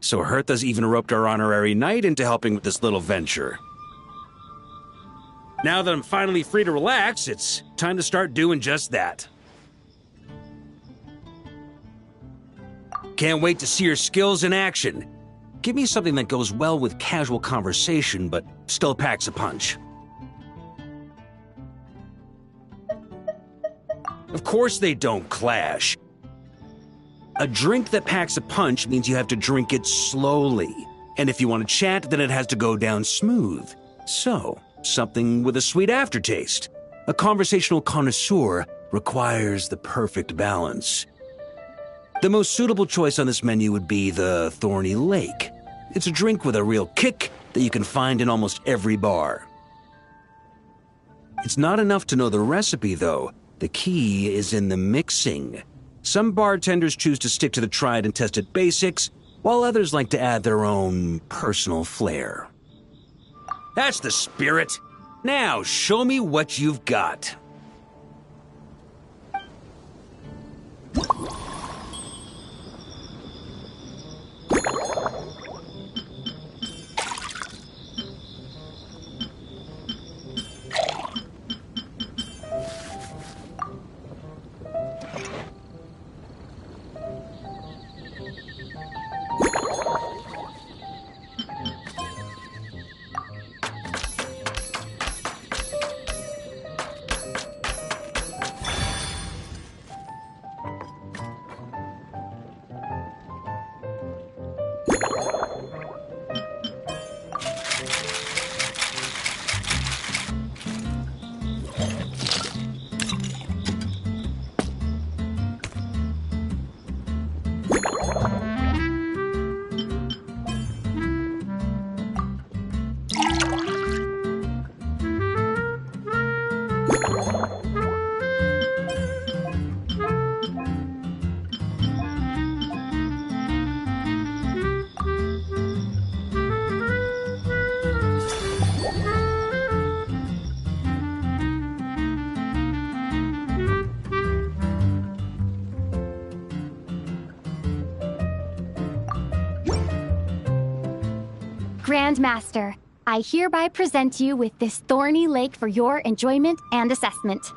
so Hertha's even roped our honorary knight into helping with this little venture. Now that I'm finally free to relax, it's time to start doing just that. Can't wait to see your skills in action. Give me something that goes well with casual conversation, but still packs a punch. Of course they don't clash. A drink that packs a punch means you have to drink it slowly. And if you want to chat, then it has to go down smooth. So, something with a sweet aftertaste. A conversational connoisseur requires the perfect balance. The most suitable choice on this menu would be the Thorny Lake. It's a drink with a real kick that you can find in almost every bar. It's not enough to know the recipe, though. The key is in the mixing. Some bartenders choose to stick to the tried and tested basics, while others like to add their own personal flair. That's the spirit. Now, show me what you've got. Grandmaster, I hereby present you with this Thorny Lake for your enjoyment and assessment.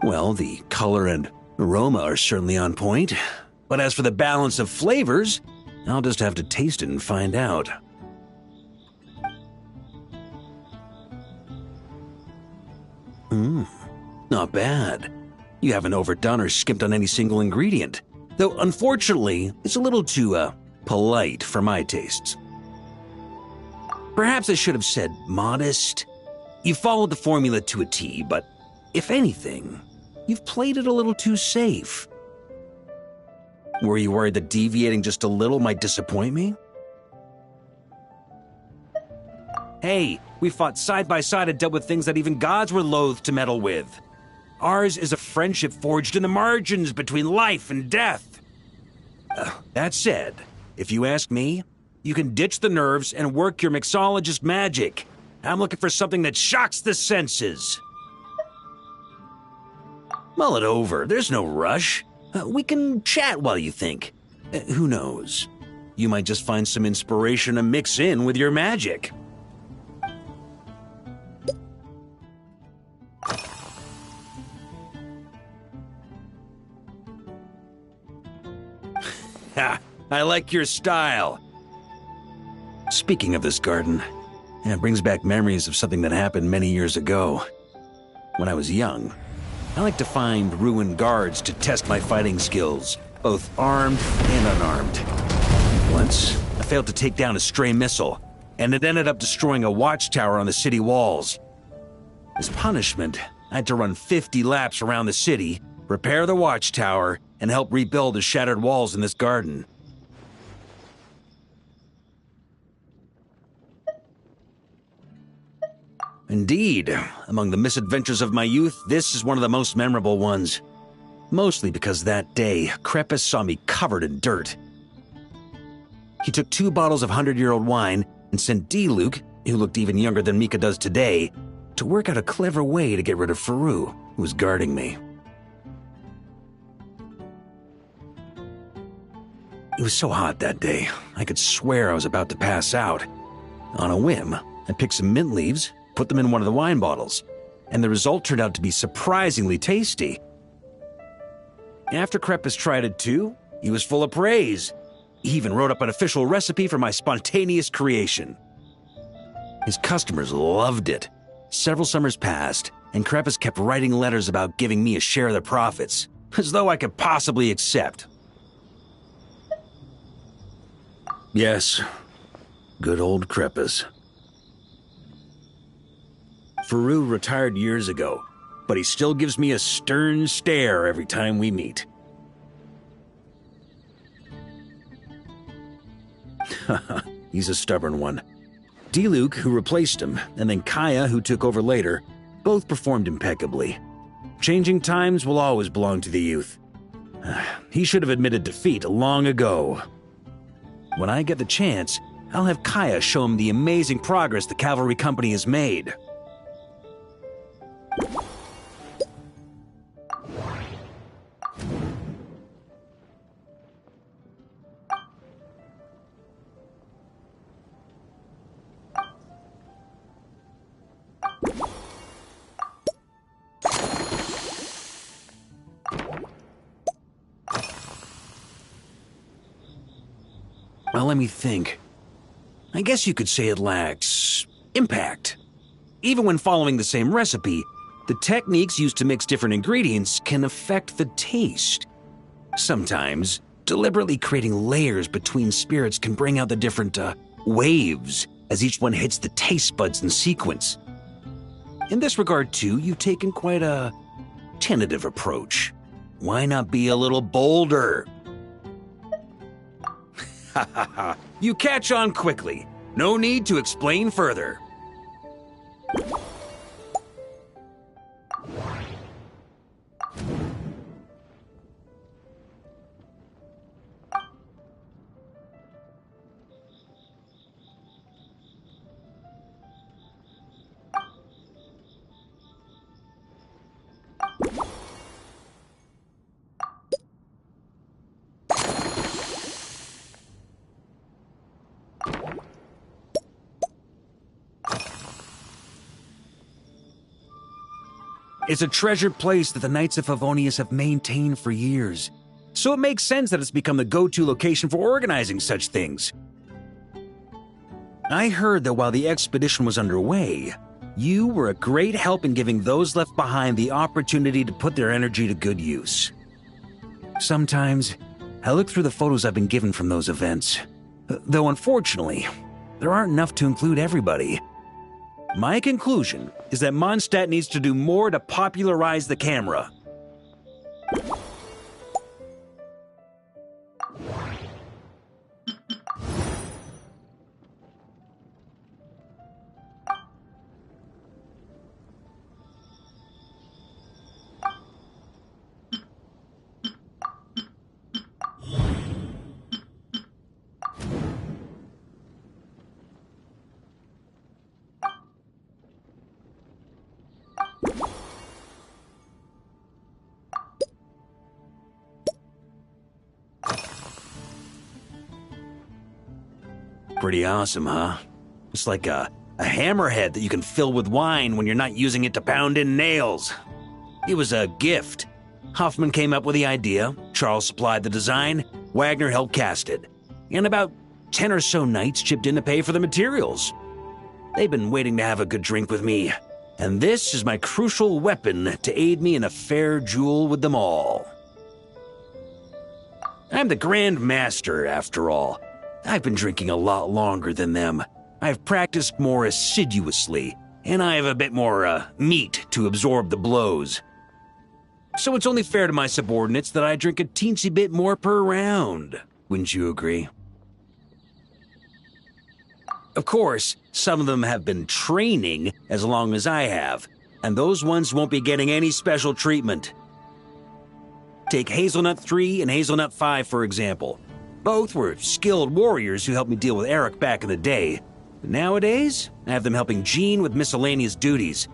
Well, the color and aroma are certainly on point. But as for the balance of flavors, I'll just have to taste it and find out. Not bad. You haven't overdone or skimped on any single ingredient. Though, unfortunately, it's a little too, polite for my tastes. Perhaps I should have said modest. You followed the formula to a T, but if anything, you've played it a little too safe. Were you worried that deviating just a little might disappoint me? Hey, we fought side by side and dealt with things that even gods were loath to meddle with. Ours is a friendship forged in the margins between life and death. That said, if you ask me, you can ditch the nerves and work your mixologist magic. I'm looking for something that shocks the senses. Mull it over. There's no rush. We can chat while you think. Who knows? You might just find some inspiration to mix in with your magic. Ha! I like your style. Speaking of this garden, it brings back memories of something that happened many years ago. When I was young, I liked to find ruined guards to test my fighting skills, both armed and unarmed. Once, I failed to take down a stray missile, and it ended up destroying a watchtower on the city walls. As punishment, I had to run 50 laps around the city, repair the watchtower, and help rebuild the shattered walls in this garden. Indeed, among the misadventures of my youth, this is one of the most memorable ones. Mostly because that day, Crepus saw me covered in dirt. He took 2 bottles of 100-year-old wine and sent D-Luke, who looked even younger than Mika does today, to work out a clever way to get rid of Faru, who was guarding me. It was so hot that day, I could swear I was about to pass out. On a whim, I picked some mint leaves, put them in one of the wine bottles, and the result turned out to be surprisingly tasty. After Crepus tried it too, he was full of praise. He even wrote up an official recipe for my spontaneous creation. His customers loved it. Several summers passed, and Crepus kept writing letters about giving me a share of the profits, as though I could possibly accept. Yes, good old Crepus. Faru retired years ago, but he still gives me a stern stare every time we meet. He's a stubborn one. D-Luke, who replaced him, and then Kaya, who took over later, both performed impeccably. Changing times will always belong to the youth. He should have admitted defeat long ago. When I get the chance, I'll have Kaya show him the amazing progress the cavalry company has made. Well, let me think. I guess you could say it lacks impact. Even when following the same recipe, the techniques used to mix different ingredients can affect the taste. Sometimes, deliberately creating layers between spirits can bring out the different waves as each one hits the taste buds in sequence. In this regard, too, you've taken quite a tentative approach. Why not be a little bolder? Ha ha ha. You catch on quickly. No need to explain further. It's a treasured place that the Knights of Favonius have maintained for years, so it makes sense that it's become the go-to location for organizing such things. I heard that while the expedition was underway, you were a great help in giving those left behind the opportunity to put their energy to good use. Sometimes, I look through the photos I've been given from those events, though unfortunately, there aren't enough to include everybody. My conclusion is that Mondstadt needs to do more to popularize the camera. Pretty awesome, huh? It's like a hammerhead that you can fill with wine when you're not using it to pound in nails. It was a gift. Hoffman came up with the idea, Charles supplied the design, Wagner helped cast it, and about 10 or so knights chipped in to pay for the materials. They've been waiting to have a good drink with me, and this is my crucial weapon to aid me in a fair duel with them all. I'm the Grand Master, after all. I've been drinking a lot longer than them. I've practiced more assiduously, and I have a bit more meat to absorb the blows. So it's only fair to my subordinates that I drink a teensy bit more per round. Wouldn't you agree? Of course, some of them have been training as long as I have, and those ones won't be getting any special treatment. Take Hazelnut 3 and Hazelnut 5, for example. Both were skilled warriors who helped me deal with Eric back in the day. But nowadays, I have them helping Jean with miscellaneous duties.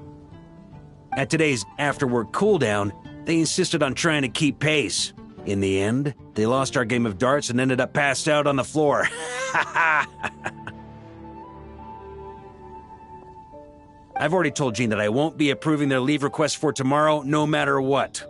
At today's after-work cooldown, they insisted on trying to keep pace. In the end, they lost our game of darts and ended up passed out on the floor. I've already told Jean that I won't be approving their leave request for tomorrow, no matter what.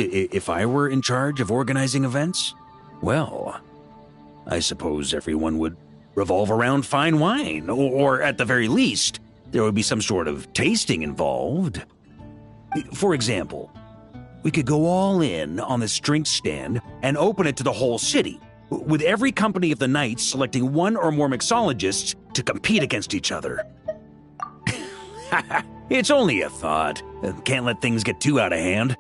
If I were in charge of organizing events, well, I suppose everyone would revolve around fine wine, or at the very least, there would be some sort of tasting involved. For example, we could go all in on this drink stand and open it to the whole city, with every company of the night selecting one or more mixologists to compete against each other. It's only a thought. Can't let things get too out of hand.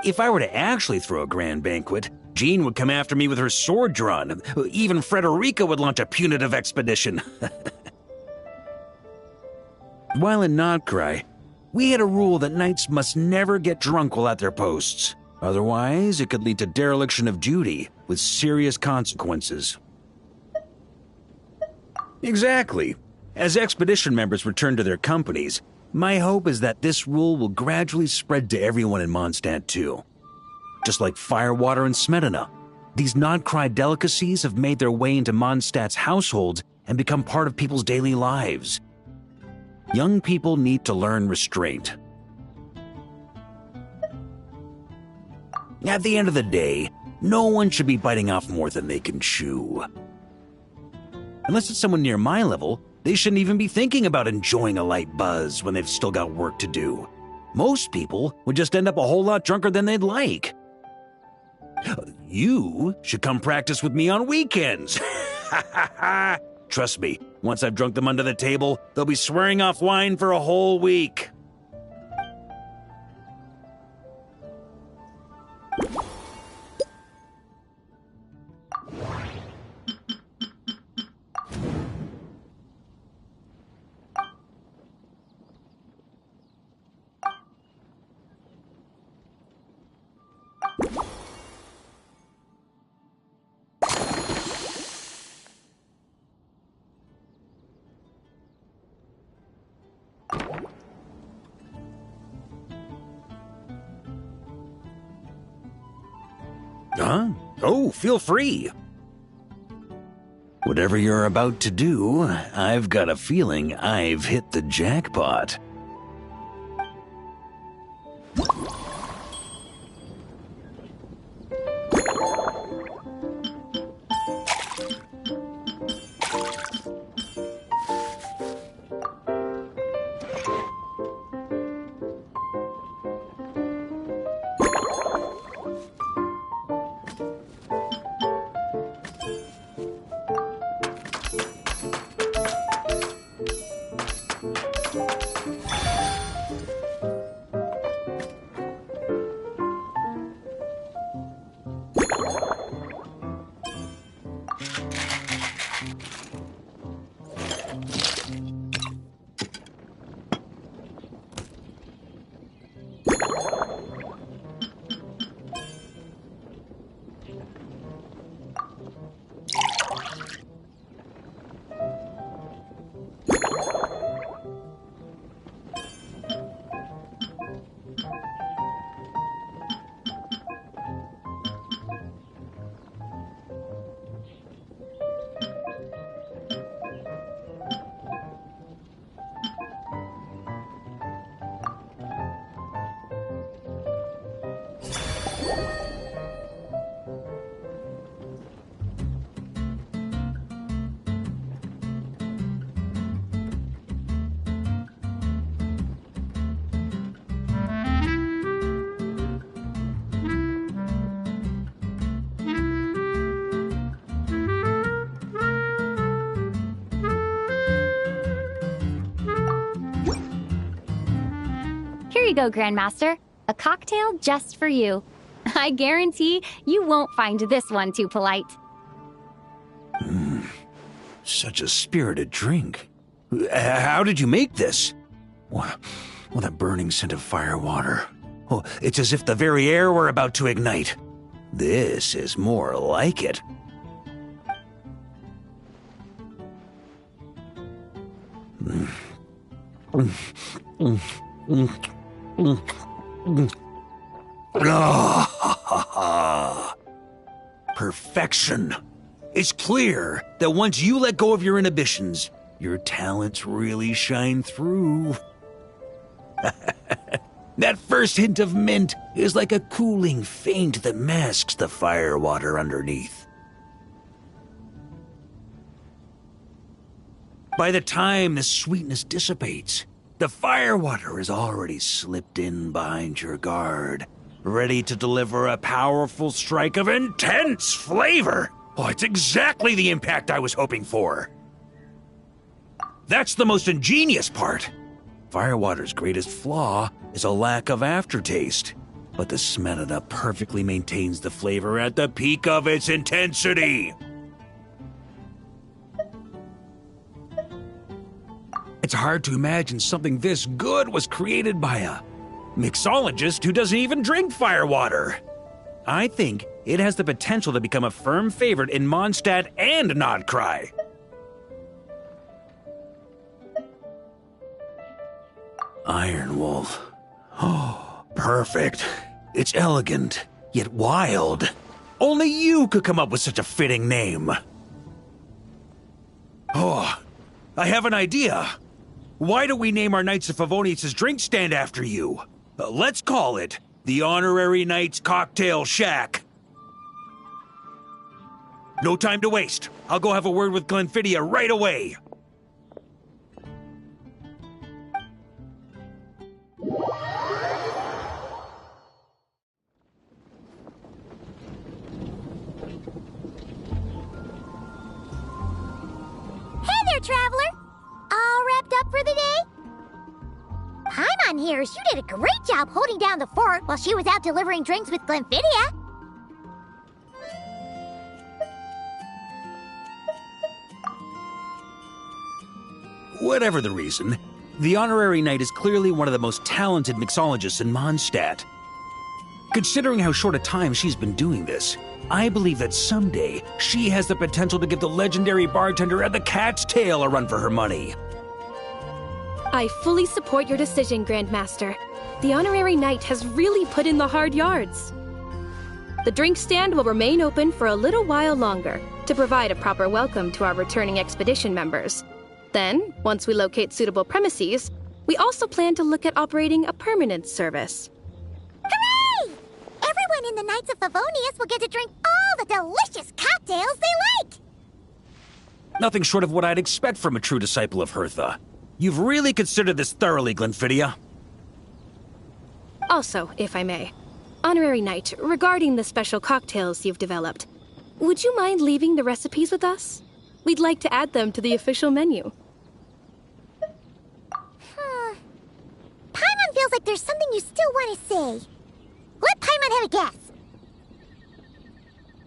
If I were to actually throw a grand banquet, Jean would come after me with her sword drawn. Even Frederica would launch a punitive expedition. While in Notcry, we had a rule that knights must never get drunk while at their posts. Otherwise, it could lead to dereliction of duty, with serious consequences. Exactly. As expedition members return to their companies, my hope is that this rule will gradually spread to everyone in Mondstadt too. Just like firewater and smetana, these Notcry delicacies have made their way into Mondstadt's households and become part of people's daily lives. Young people need to learn restraint. At the end of the day, no one should be biting off more than they can chew. Unless it's someone near my level, they shouldn't even be thinking about enjoying a light buzz when they've still got work to do. Most people would just end up a whole lot drunker than they'd like. You should come practice with me on weekends. Trust me, once I've drunk them under the table, they'll be swearing off wine for a whole week. Huh? Oh, feel free. Whatever you're about to do, I've got a feeling I've hit the jackpot. Here you go, Grandmaster. A cocktail just for you. I guarantee you won't find this one too polite. Such a spirited drink. How did you make this? What a burning scent of fire water. Oh, it's as if the very air were about to ignite. This is more like it. Perfection. It's clear that once you let go of your inhibitions, your talents really shine through. That first hint of mint is like a cooling feint that masks the fire water underneath. By the time the sweetness dissipates, the fire water has already slipped in behind your guard, ready to deliver a powerful strike of intense flavor. Oh, it's exactly the impact I was hoping for. That's the most ingenious part. Firewater's greatest flaw is a lack of aftertaste, but the Smetana perfectly maintains the flavor at the peak of its intensity. It's hard to imagine something this good was created by a mixologist who doesn't even drink firewater. I think it has the potential to become a firm favorite in Mondstadt and Nodcry. Iron Wolf. Oh, perfect. It's elegant, yet wild. Only you could come up with such a fitting name. Oh, I have an idea. Why don't we name our Knights of Favonius' drink stand after you? Let's call it the Honorary Knights Cocktail Shack. No time to waste. I'll go have a word with Glenfiddia right away. Hey there, traveler! All wrapped up for the day? Paimon hears you did a great job holding down the fort while she was out delivering drinks with Glenfiddia. Whatever the reason, the Honorary Knight is clearly one of the most talented mixologists in Mondstadt. Considering how short a time she's been doing this, I believe that someday she has the potential to give the legendary bartender at the Cat's Tail a run for her money. I fully support your decision, Grandmaster. The Honorary Knight has really put in the hard yards. The drink stand will remain open for a little while longer to provide a proper welcome to our returning expedition members. Then, once we locate suitable premises, we also plan to look at operating a permanent service. Hooray! Everyone in the Knights of Favonius will get to drink all the delicious cocktails they like! Nothing short of what I'd expect from a true disciple of Hertha. You've really considered this thoroughly, Glenfiddia. Also, if I may, Honorary Knight, regarding the special cocktails you've developed, would you mind leaving the recipes with us? We'd like to add them to the official menu. Paimon feels like there's something you still want to say. Let Paimon have a guess.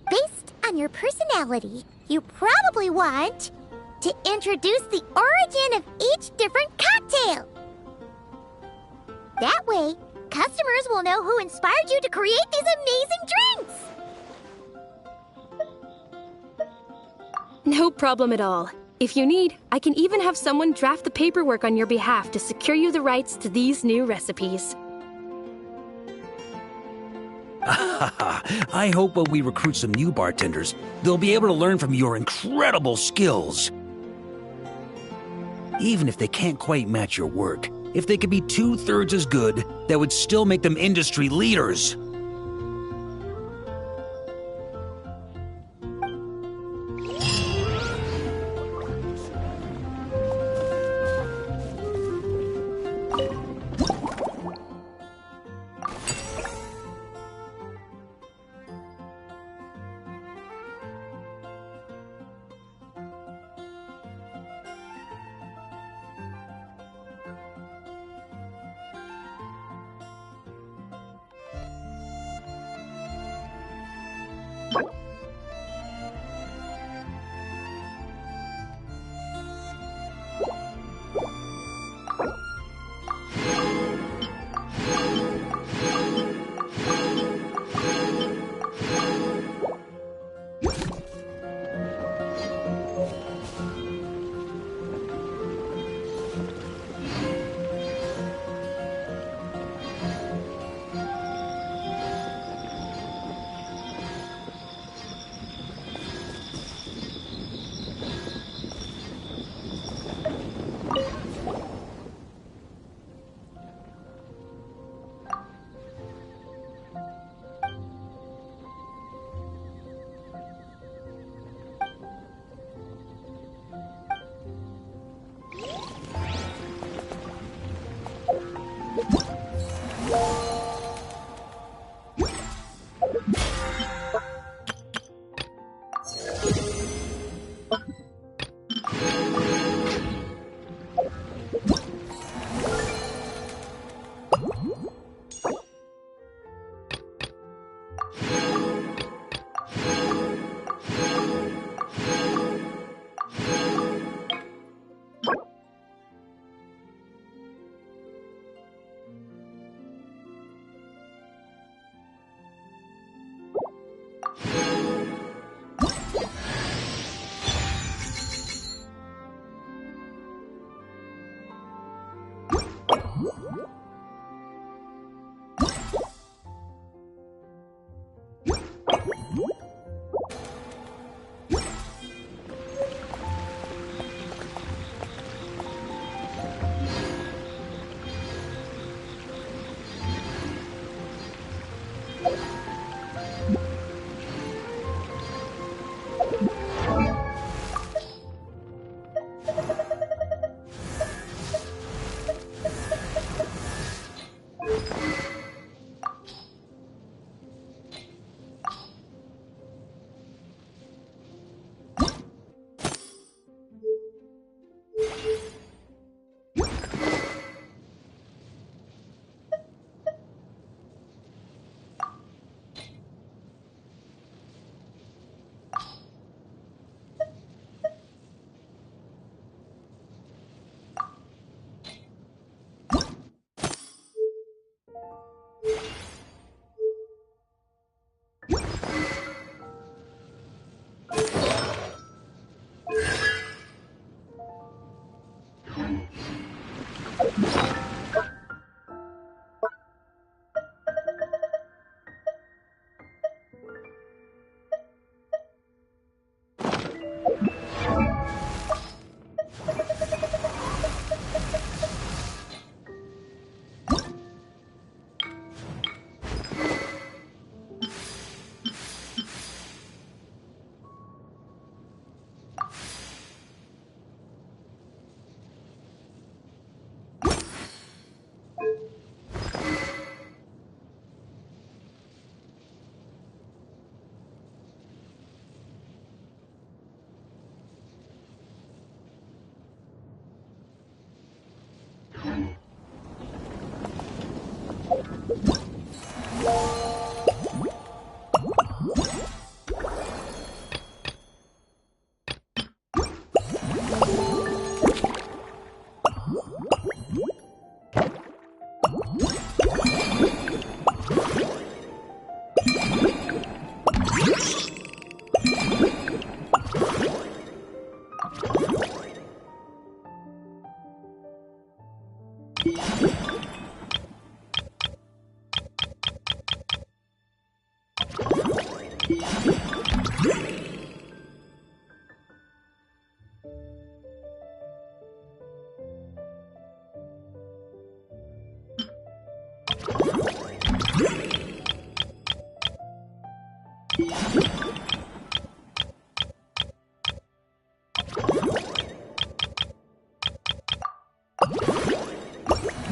Based on your personality, you probably want to introduce the origin of each different cocktail. That way, customers will know who inspired you to create these amazing drinks. No problem at all. If you need, I can even have someone draft the paperwork on your behalf to secure you the rights to these new recipes. I hope when we recruit some new bartenders, they'll be able to learn from your incredible skills. Even if they can't quite match your work, if they could be 2/3 as good, that would still make them industry leaders.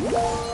Woo!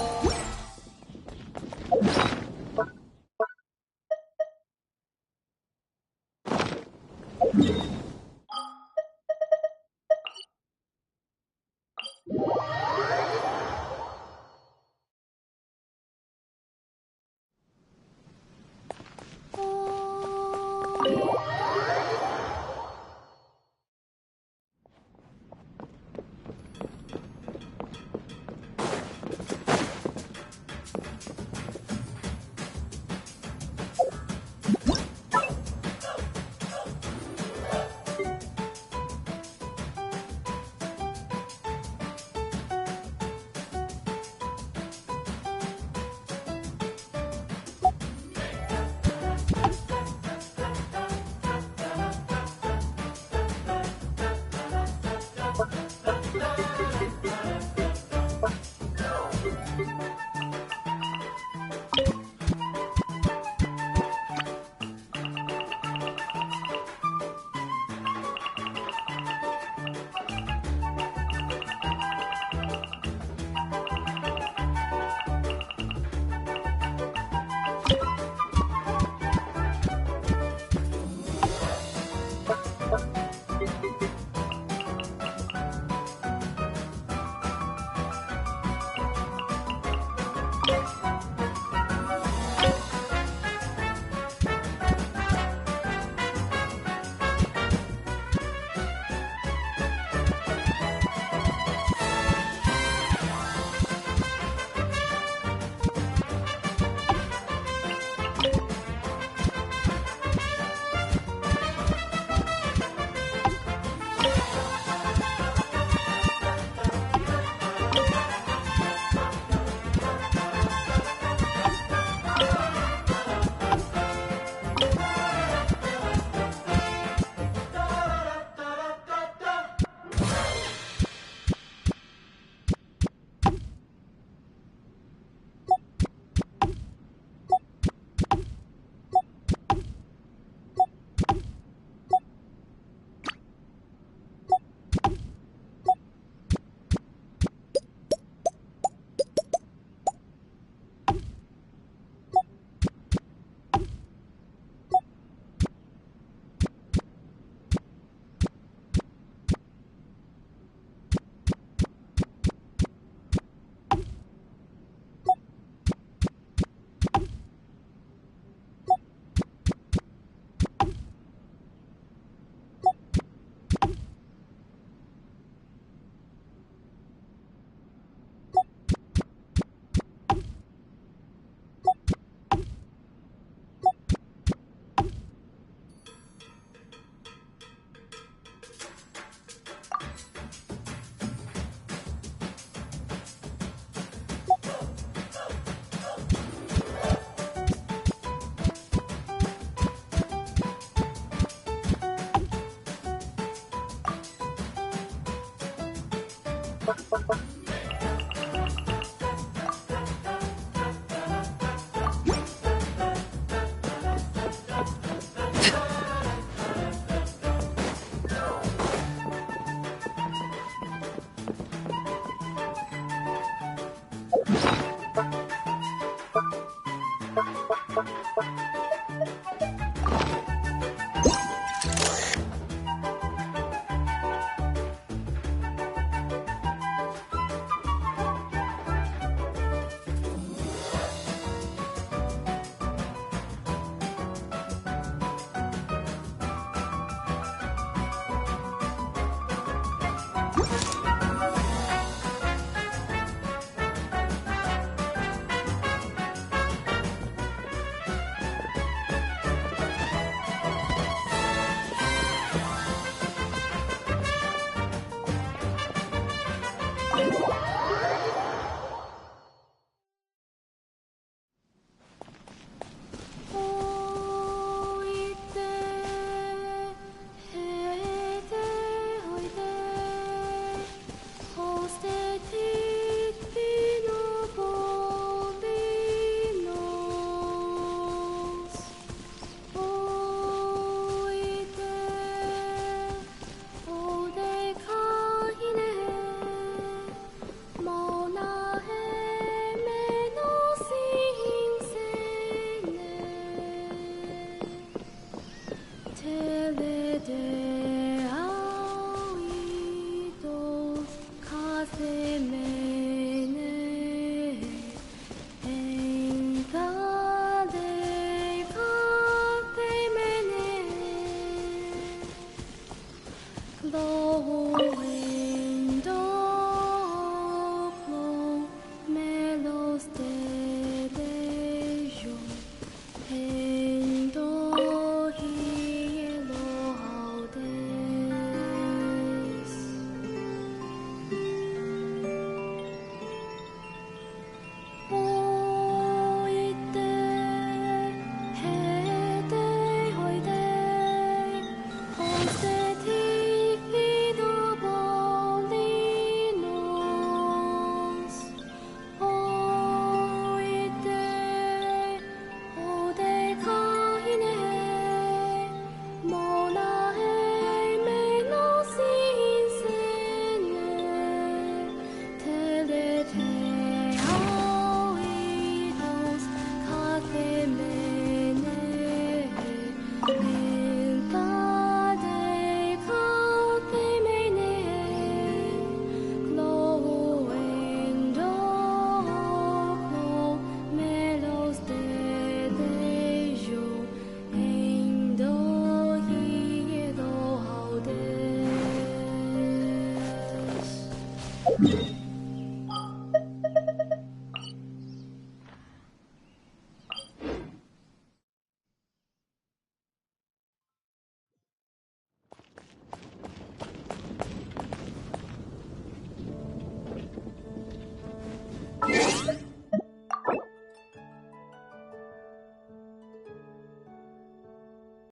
Yeah.